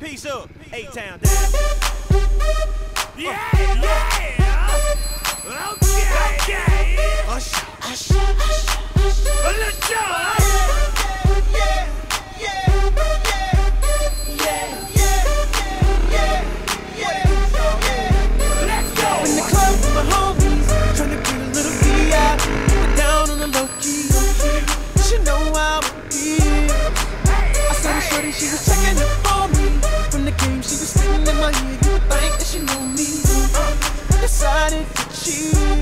Peace up, A-Town down. Yeah. Okay. Hush. Let's go. In the club with my homies, tryna get a little VI, but down on the low key. She know how it is. I saw the shorty, she was checking up on me. From the game, she was spitting in my ear. You would think that she knew me. Decided to chill.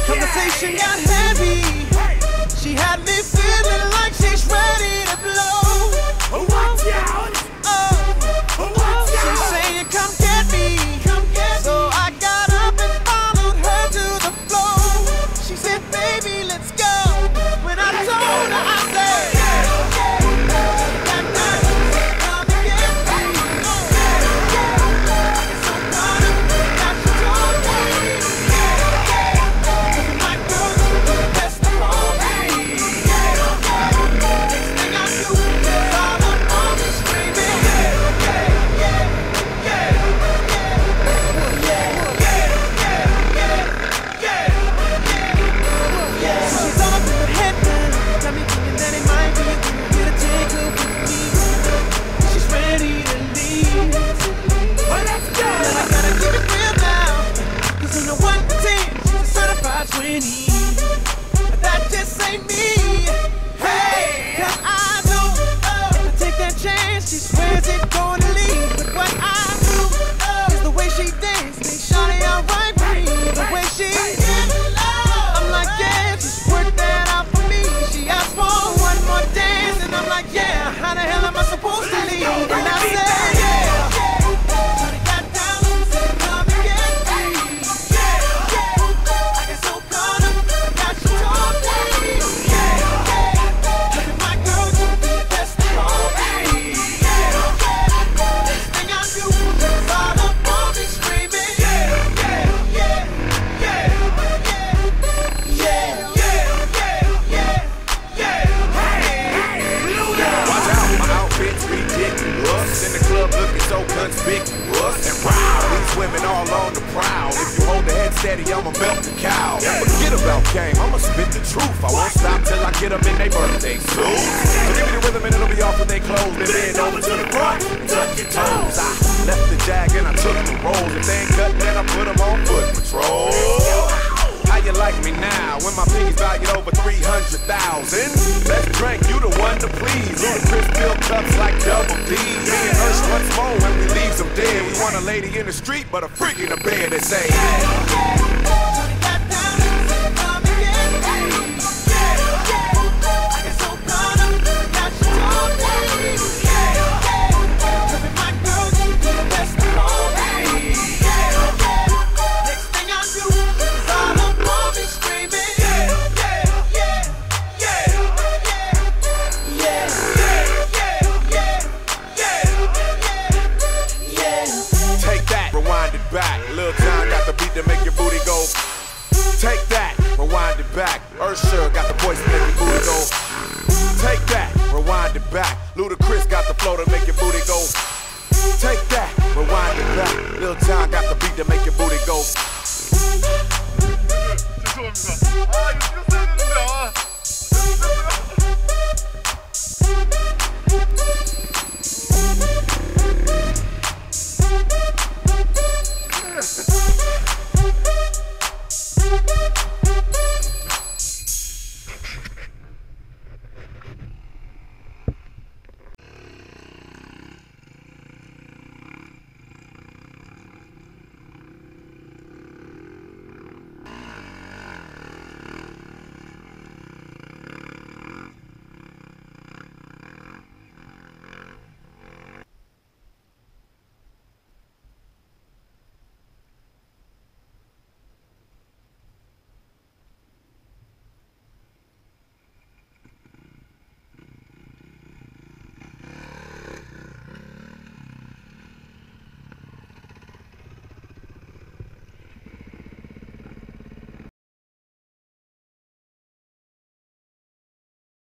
Conversation got heavy. She had me feeling like she's ready to blow. Watch out. She's saying, come get me. So I got up and followed her to the floor. She said, baby, let's go. When I told her, I said, but that just ain't me. Hey, cause I know if I take that chance, she swears it's gonna lead. But what I do is the way she dance, make shawty alright with me. The way she I'm like, yeah, just work that out for me. She asked for one more dance, and I'm like, yeah, how the hell am I supposed to leave? And I said, yeah. Conspicuous and proud. These women all on the prowl. If you hold the head steady, I'ma milk the cow. Forget about game, I'ma spit the truth. I won't stop till I get them in their birthday suits. So give me the rhythm and it'll be off with their clothes. Then bend over to the front and touch your toes. I left the jag and I took the rolls. If they ain't cutting, then I put them on foot patrol. How you like me now when my piggy's valued over 300,000? Let's drink, you the one to please. Ludacris fill cups like double D. Me and Ursh once more when we leave them dead. We want a lady in the street, but a freak in the bed that say, take that, rewind it back. Usher got the voice to make your booty go. Take that, rewind it back. Ludacris got the flow to make your booty go. Take that, rewind it back. Lil Jon got the beat to make your booty go.